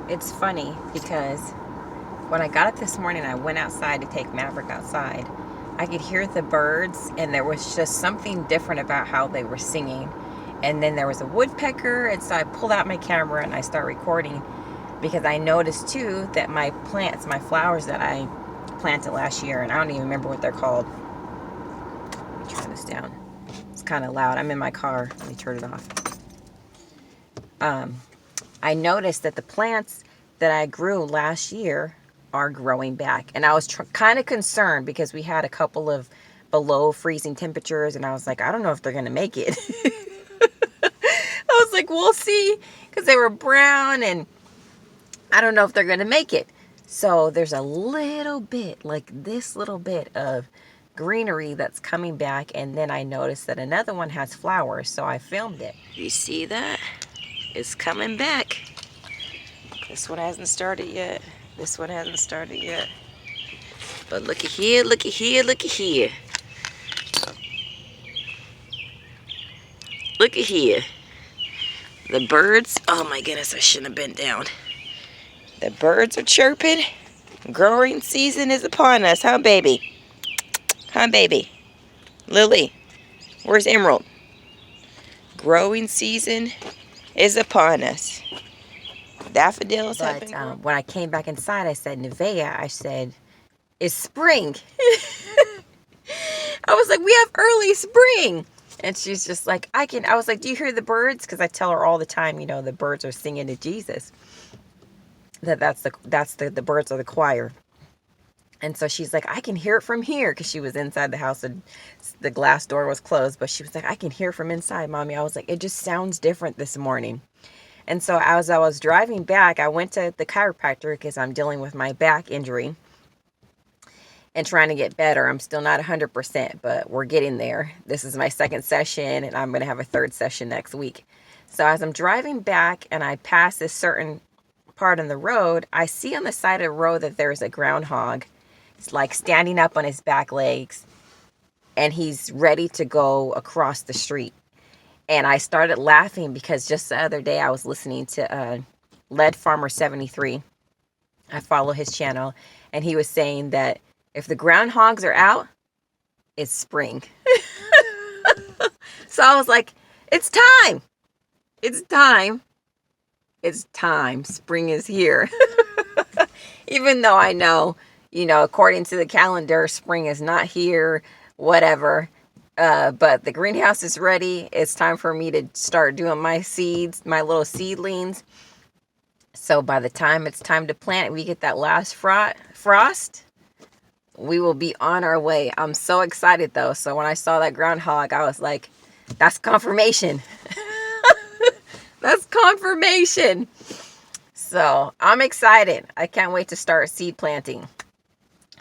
It's funny because when I got up this morning, I went outside to take Maverick outside. I could hear the birds, and there was just something different about how they were singing. And then there was a woodpecker, and so I pulled out my camera and I started recording because I noticed too that my plants, my flowers that I planted last year, and I don't even remember what they're called. Let me turn this down. It's kind of loud. I'm in my car. Let me turn it off. I noticed that the plants that I grew last year are growing back. And I was kind of concerned because we had a couple of below freezing temperatures, and I was like, I don't know if they're going to make it. I was like, we'll see, because they were brown, and I don't know if they're going to make it. So there's a little bit, like this little bit of greenery that's coming back, and then I noticed that another one has flowers, so I filmed it. You see that? It's coming back. This one hasn't started yet. This one hasn't started yet. But looky here, looky here, looky here. Looky here. The birds, oh my goodness, I shouldn't have bent down. The birds are chirping. Growing season is upon us, huh, baby? Huh, baby? Lily, where's Emerald? Growing season is upon us. Daffodils have been growing. When I came back inside, I said, Nevaeh, I said, it's spring. I was like, we have early spring. And she's just like, I was like, do you hear the birds? Because I tell her all the time, the birds are singing to Jesus. That's the birds are the choir. And so she's like, I can hear it from here, because she was inside the house and the glass door was closed. But she was like, I can hear from inside, Mommy. I was like, it just sounds different this morning. And so as I was driving back, I went to the chiropractor because I'm dealing with my back injury and trying to get better. I'm still not 100%, but we're getting there. This is my second session, and I'm going to have a third session next week. So as I'm driving back and I pass this certain part on the road, I see on the side of the road that there's a groundhog. It's like standing up on his back legs, and he's ready to go across the street. And I started laughing because just the other day I was listening to Lead Farmer 73. I follow his channel, and he was saying that if the groundhogs are out, it's spring. So I was like, it's time. It's time. It's time. Spring is here. Even though I know, according to the calendar, spring is not here, whatever. But the greenhouse is ready. It's time for me to start doing my seeds, my little seedlings. So by the time it's time to plant, we get that last frost, we will be on our way. I'm so excited though. So when I saw that groundhog, I was like, that's confirmation. That's confirmation. So I'm excited. I can't wait to start seed planting.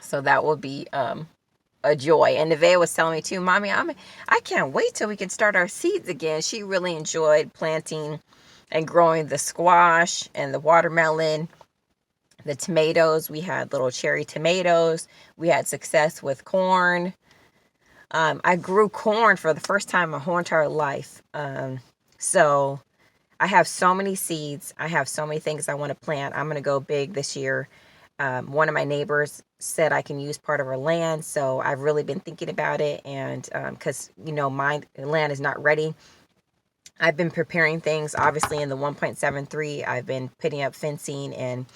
So that will be a joy. And Nevaeh was telling me too, Mommy, I can't wait till we can start our seeds again. She really enjoyed planting and growing the squash and the watermelon, the tomatoes. We had little cherry tomatoes. We had success with corn. I grew corn for the first time in my whole entire life. So I have so many seeds. I have so many things I want to plant. I'm going to go big this year. One of my neighbors said I can use part of her land, so I've really been thinking about it. And because my land is not ready, I've been preparing things. Obviously, in the 1.73, I've been putting up fencing, and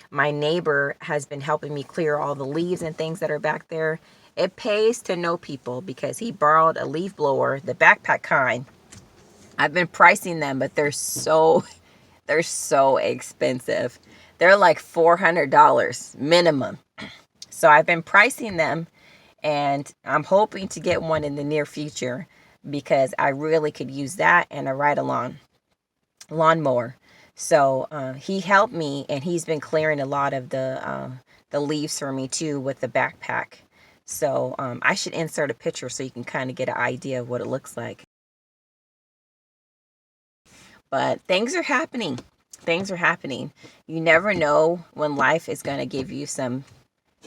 my neighbor has been helping me clear all the leaves and things that are back there. It pays to know people because he borrowed a leaf blower, the backpack kind. I've been pricing them, but they're so expensive. They're like $400 minimum. So I've been pricing them, and I'm hoping to get one in the near future because I really could use that and a ride-along lawnmower. So he helped me, and he's been clearing a lot of the leaves for me too with the backpack. So I should insert a picture so you can kind of get an idea of what it looks like. But things are happening. Things are happening. You never know when life is going to give you some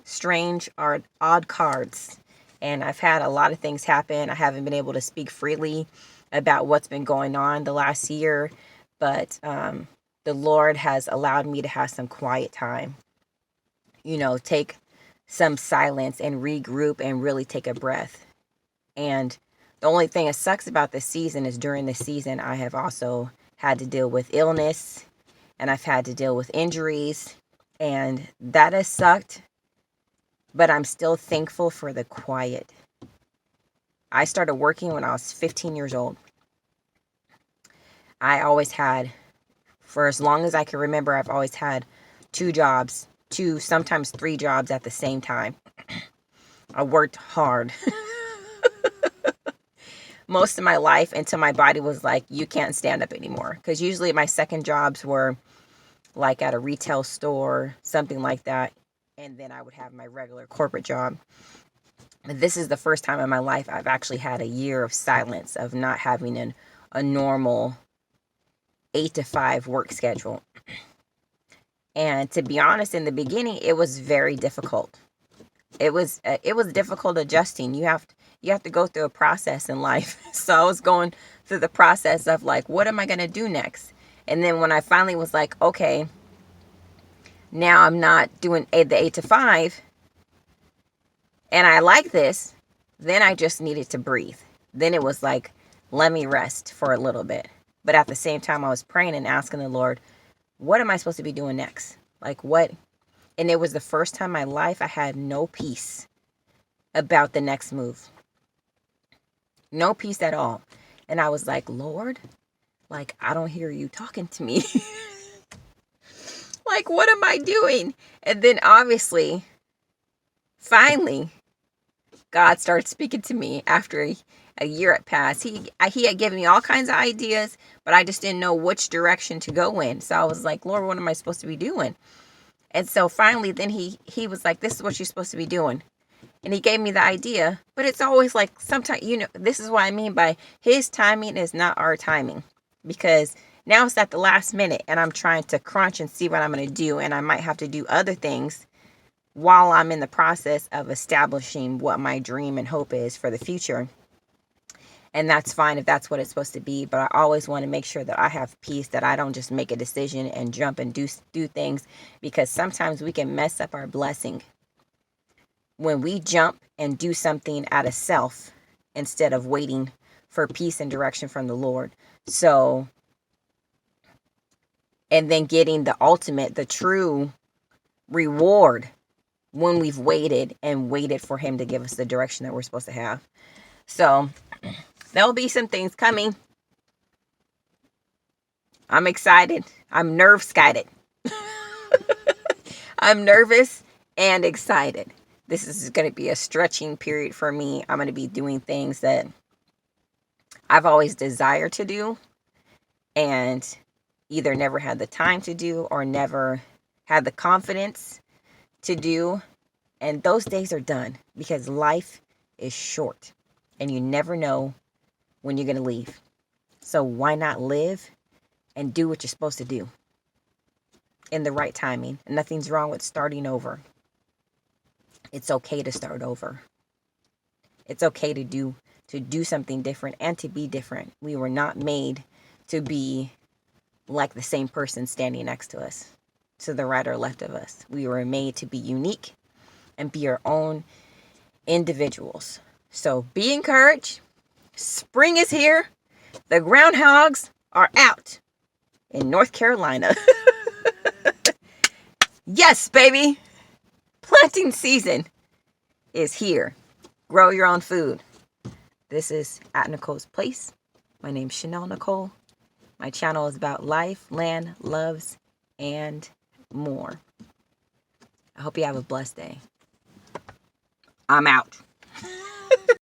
strange or odd cards. And I've had a lot of things happen. I haven't been able to speak freely about what's been going on the last year. But the Lord has allowed me to have some quiet time. Take some silence and regroup and really take a breath. And the only thing that sucks about this season is during this season, I have also had to deal with illness and I've had to deal with injuries, and that has sucked, but I'm still thankful for the quiet. I started working when I was 15 years old. I always had, for as long as I can remember, I've always had 2 jobs, 2, sometimes 3 jobs at the same time. I worked hard most of my life until my body was like, you can't stand up anymore. Because usually my second jobs were like at a retail store, something like that. And then I would have my regular corporate job. But this is the first time in my life I've actually had a year of silence, of not having a normal 8 to 5 work schedule. And to be honest, in the beginning, it was very difficult. It was difficult adjusting. You have to go through a process in life. So I was going through the process of like, what am I going to do next? And then when I finally was like, okay, now I'm not doing the 8 to 5, and I like this, then I just needed to breathe. Then it was like, let me rest for a little bit. But at the same time, I was praying and asking the Lord, what am I supposed to be doing next? Like what? And it was the first time in my life I had no peace about the next move. No peace at all. And I was like, Lord, like, I don't hear you talking to me. Like, what am I doing? And then obviously, finally, God started speaking to me after a year had passed. He had given me all kinds of ideas, but I just didn't know which direction to go in. So I was like, Lord, what am I supposed to be doing? And so finally, then he was like, this is what you're supposed to be doing. And he gave me the idea. But it's always like, sometimes, this is what I mean by his timing is not our timing. Because now it's at the last minute and I'm trying to crunch and see what I'm going to do. And I might have to do other things while I'm in the process of establishing what my dream and hope is for the future. And that's fine if that's what it's supposed to be. But I always want to make sure that I have peace, that I don't just make a decision and jump and do things. Because sometimes we can mess up our blessing when we jump and do something out of self instead of waiting for peace and direction from the Lord. So, and then getting the ultimate, the true reward when we've waited for him to give us the direction that we're supposed to have. So there'll be some things coming. I'm excited. I'm nerve-skited. I'm nervous and excited. This is going to be a stretching period for me. I'm going to be doing things that I've always desired to do and either never had the time to do or never had the confidence to do. And those days are done because life is short and you never know when you're going to leave. So why not live and do what you're supposed to do in the right timing? And nothing's wrong with starting over. It's okay to start over. It's okay to do something different and to be different. We were not made to be like the same person standing next to us, to the right or left of us. We were made to be unique and be our own individuals. So be encouraged. Spring is here. The groundhogs are out in North Carolina. Yes, baby. Planting season is here. Grow your own food. This is at Nicole's Place. My name's Chanel Nicole. My channel is about life, land, loves, and more. I hope you have a blessed day. I'm out.